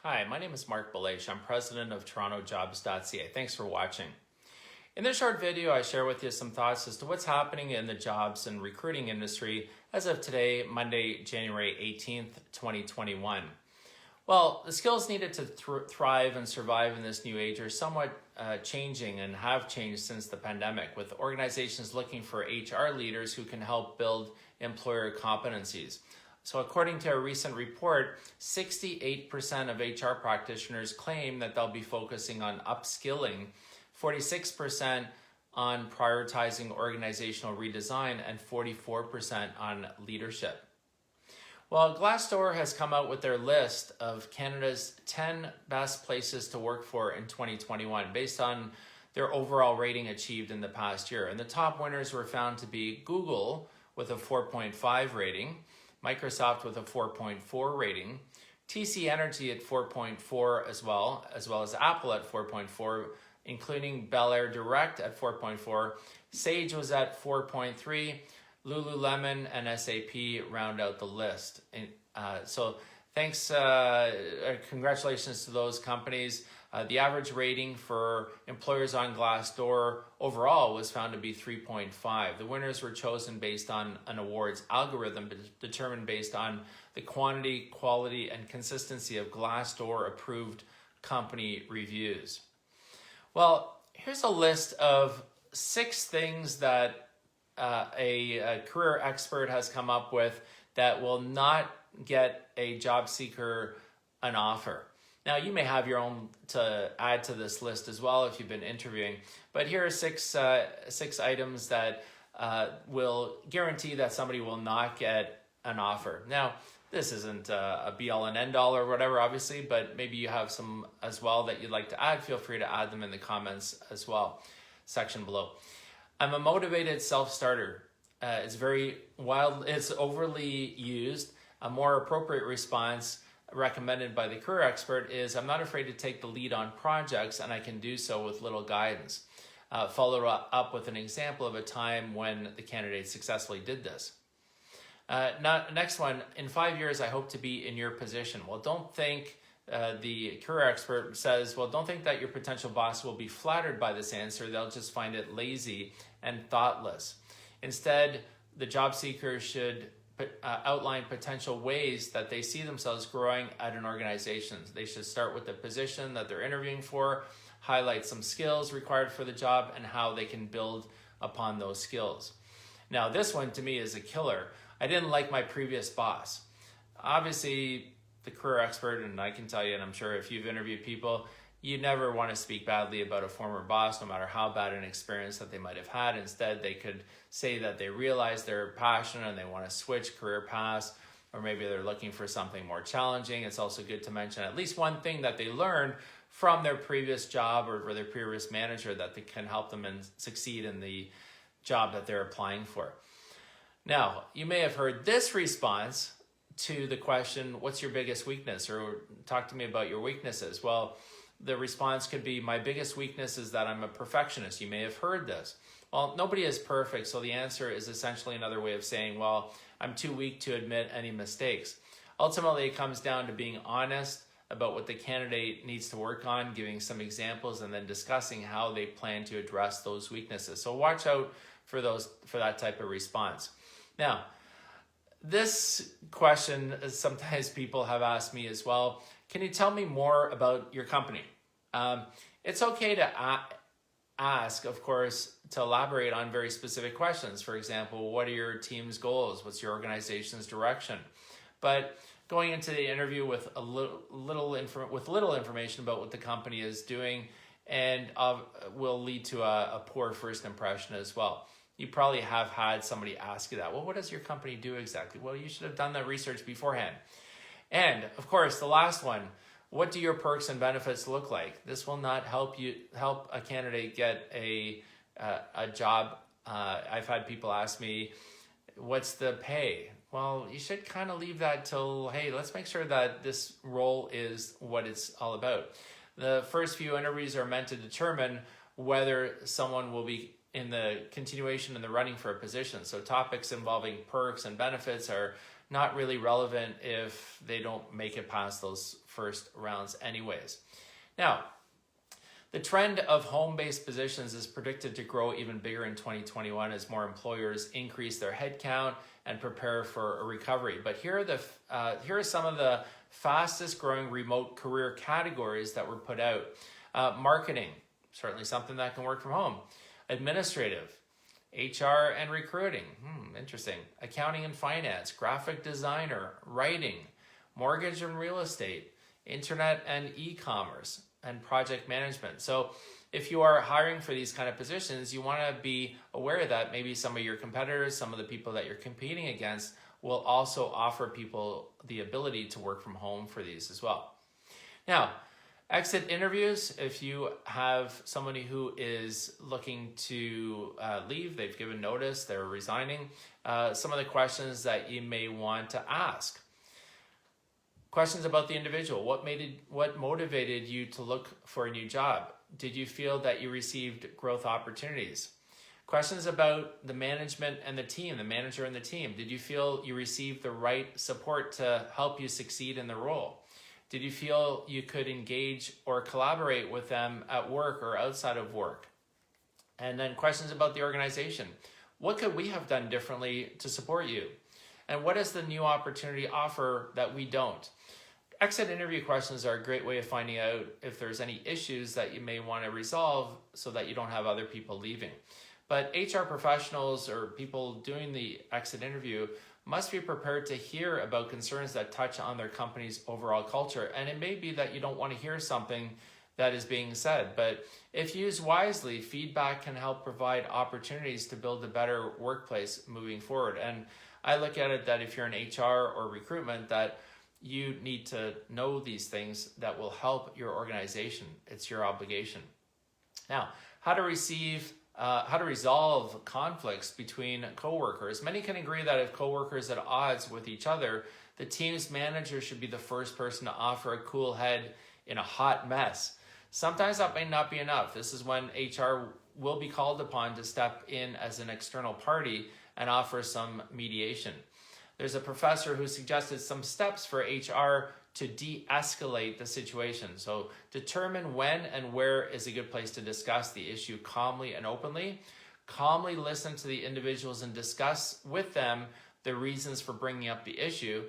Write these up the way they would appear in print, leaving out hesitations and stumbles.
Hi, my name is Marc Belaiche. I'm president of TorontoJobs.ca. Thanks for watching. In this short video, I share with you some thoughts as to what's happening in the jobs and recruiting industry as of today, Monday, January 18th, 2021. Well, the skills needed to thrive and survive in this new age are somewhat changing and have changed since the pandemic, with organizations looking for HR leaders who can help build employer competencies. So according to a recent report, 68% of HR practitioners claim that they'll be focusing on upskilling, 46% on prioritizing organizational redesign, and 44% on leadership. Well, Glassdoor has come out with their list of Canada's 10 best places to work for in 2021 based on their overall rating achieved in the past year. And the top winners were found to be Google with a 4.5 rating, Microsoft with a 4.4 rating, TC Energy at 4.4 as well as Apple at 4.4, including Bel Air Direct at 4.4. Sage was at 4.3. Lululemon and SAP round out the list. So thanks, congratulations to those companies. The average rating for employers on Glassdoor overall was found to be 3.5. The winners were chosen based on an awards algorithm determined based on the quantity, quality, and consistency of Glassdoor approved company reviews. Well, here's a list of 6 things that a career expert has come up with that will not get a job seeker an offer. Now, you may have your own to add to this list as well if you've been interviewing, but here are six items that will guarantee that somebody will not get an offer. Now, this isn't a be-all and end-all or whatever, obviously, but maybe you have some as well that you'd like to add. Feel free to add them in the comments as well, section below. I'm a motivated self-starter. It's very wild. It's overly used. A more appropriate response recommended by the career expert is, I'm not afraid to take the lead on projects, and I can do so with little guidance. Followed up with an example of a time when the candidate successfully did this. Next one, in 5 years, I hope to be in your position. Well, don't think, the career expert says, well, don't think that your potential boss will be flattered by this answer. They'll just find it lazy and thoughtless. Instead, the job seeker should outline potential ways that they see themselves growing at an organization. They should start with the position that they're interviewing for, highlight some skills required for the job, and how they can build upon those skills. Now, this one to me is a killer. I didn't like my previous boss. Obviously, the career expert, and I can tell you, and I'm sure if you've interviewed people, you never want to speak badly about a former boss, no matter how bad an experience that they might have had. Instead, they could say that they realize they're passionate and they want to switch career paths, or maybe they're looking for something more challenging. It's also good to mention at least one thing that they learned from their previous job or their previous manager that they can help them and succeed in the job that they're applying for. Now, you may have heard this response to the question, what's your biggest weakness? Or talk to me about your weaknesses. Well, the response could be, my biggest weakness is that I'm a perfectionist. You may have heard this. Well, nobody is perfect, so the answer is essentially another way of saying, well, I'm too weak to admit any mistakes. Ultimately, it comes down to being honest about what the candidate needs to work on, giving some examples, and then discussing how they plan to address those weaknesses. So watch out for that type of response. Now, this question, sometimes people have asked me as well, can you tell me more about your company? It's okay to ask, of course, to elaborate on very specific questions. For example, what are your team's goals? What's your organization's direction? But going into the interview with little information about what the company is doing and will lead to a poor first impression as well. You probably have had somebody ask you that. Well, what does your company do exactly? Well, you should have done that research beforehand. And of course, the last one, what do your perks and benefits look like? This will not help a candidate get a job. I've had people ask me, what's the pay? Well, you should kind of leave that till, hey, let's make sure that this role is what it's all about. The first few interviews are meant to determine whether someone will be in the continuation in the running for a position. So topics involving perks and benefits are not really relevant if they don't make it past those first rounds anyways. Now, the trend of home-based positions is predicted to grow even bigger in 2021 as more employers increase their headcount and prepare for a recovery. But here are some of the fastest growing remote career categories that were put out. Marketing, certainly something that can work from home. Administrative, HR and recruiting, interesting. Accounting and finance, graphic designer, writing, mortgage and real estate, internet and e-commerce, and project management. So if you are hiring for these kind of positions, you want to be aware that maybe some of your competitors, some of the people that you're competing against will also offer people the ability to work from home for these as well. Now, exit interviews, if you have somebody who is looking to leave, they've given notice, they're resigning, some of the questions that you may want to ask. Questions about the individual. What motivated you to look for a new job? Did you feel that you received growth opportunities? Questions about the management and the team, the manager and the team. Did you feel you received the right support to help you succeed in the role? Did you feel you could engage or collaborate with them at work or outside of work? And then questions about the organization. What could we have done differently to support you? And what does the new opportunity offer that we don't? Exit interview questions are a great way of finding out if there's any issues that you may want to resolve so that you don't have other people leaving. But HR professionals or people doing the exit interview must be prepared to hear about concerns that touch on their company's overall culture. And it may be that you don't want to hear something that is being said, but if used wisely, feedback can help provide opportunities to build a better workplace moving forward. And I look at it that if you're in HR or recruitment, that you need to know these things that will help your organization. It's your obligation. Now, how to resolve conflicts between coworkers. Many can agree that if coworkers are at odds with each other, the team's manager should be the first person to offer a cool head in a hot mess. Sometimes that may not be enough. This is when HR will be called upon to step in as an external party and offer some mediation. There's a professor who suggested some steps for HR to de-escalate the situation. So determine when and where is a good place to discuss the issue calmly and openly. Calmly listen to the individuals and discuss with them the reasons for bringing up the issue.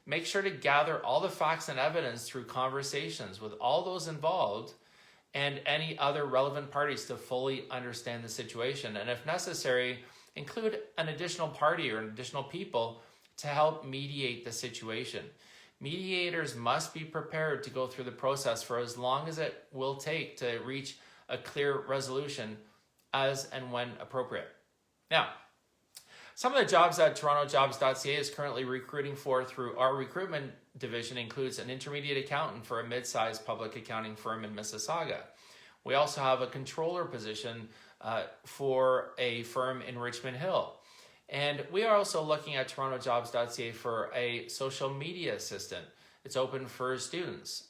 Make sure to gather all the facts and evidence through conversations with all those involved and any other relevant parties to fully understand the situation. And if necessary, include an additional party or additional people to help mediate the situation. Mediators must be prepared to go through the process for as long as it will take to reach a clear resolution as and when appropriate. Now, some of the jobs that TorontoJobs.ca is currently recruiting for through our recruitment division includes an intermediate accountant for a mid-sized public accounting firm in Mississauga. We also have a controller position for a firm in Richmond Hill. And we are also looking at TorontoJobs.ca for a social media assistant. It's open for students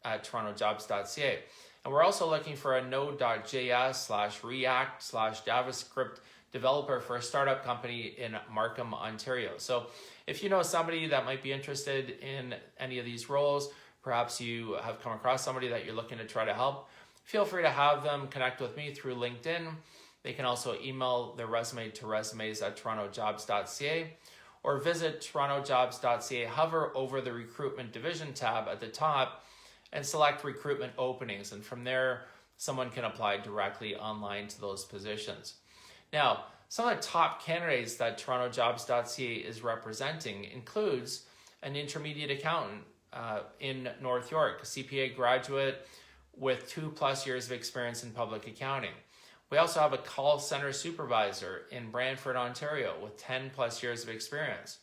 at TorontoJobs.ca. And we're also looking for a Node.js/React/JavaScript developer for a startup company in Markham, Ontario. So if you know somebody that might be interested in any of these roles, perhaps you have come across somebody that you're looking to try to help, feel free to have them connect with me through LinkedIn. They can also email their resume to resumes@TorontoJobs.ca or visit TorontoJobs.ca, hover over the recruitment division tab at the top and select recruitment openings. And from there, someone can apply directly online to those positions. Now, some of the top candidates that TorontoJobs.ca is representing includes an intermediate accountant in North York, a CPA graduate with 2+ years of experience in public accounting. We also have a call center supervisor in Brantford, Ontario with 10+ years of experience.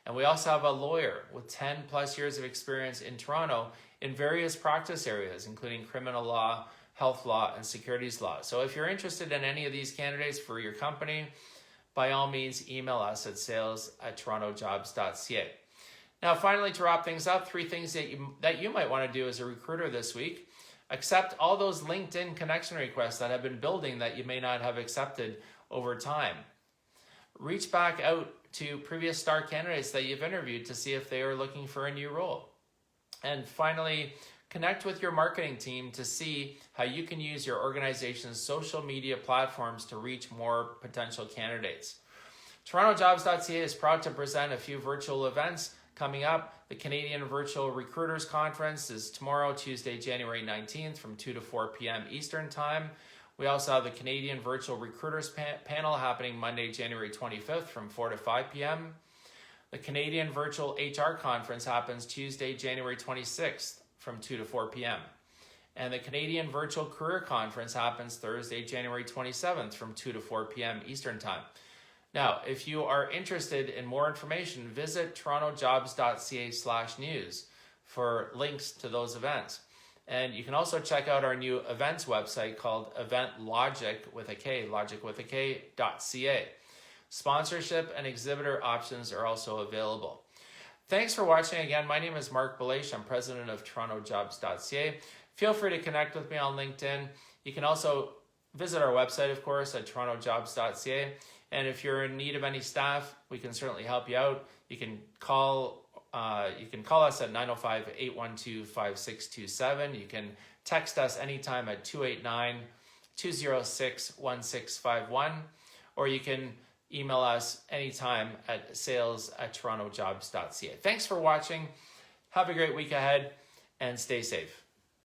And we also have a lawyer with 10+ years of experience in Toronto in various practice areas, including criminal law, health law, and securities law. So if you're interested in any of these candidates for your company, by all means, email us at sales@TorontoJobs.ca. Now, finally, to wrap things up, 3 things that you might want to do as a recruiter this week. Accept all those LinkedIn connection requests that have been building that you may not have accepted over time. Reach back out to previous star candidates that you've interviewed to see if they are looking for a new role. And finally, connect with your marketing team to see how you can use your organization's social media platforms to reach more potential candidates. TorontoJobs.ca is proud to present a few virtual events coming up. The Canadian Virtual Recruiters Conference is tomorrow, Tuesday, January 19th from 2 to 4 p.m. Eastern Time. We also have the Canadian Virtual Recruiters Panel happening Monday, January 25th from 4 to 5 p.m. The Canadian Virtual HR Conference happens Tuesday, January 26th from 2 to 4 p.m. And the Canadian Virtual Career Conference happens Thursday, January 27th from 2 to 4 p.m. Eastern Time. Now, if you are interested in more information, visit TorontoJobs.ca/news for links to those events. And you can also check out our new events website called logicwithak.ca. Sponsorship and exhibitor options are also available. Thanks for watching. Again, my name is Marc Belaiche. I'm president of TorontoJobs.ca. Feel free to connect with me on LinkedIn. You can also visit our website, of course, at TorontoJobs.ca. And if you're in need of any staff, we can certainly help you out. You can call us at 905-812-5627. You can text us anytime at 289-206-1651, or you can email us anytime at sales@TorontoJobs.ca. Thanks for watching. Have a great week ahead and stay safe.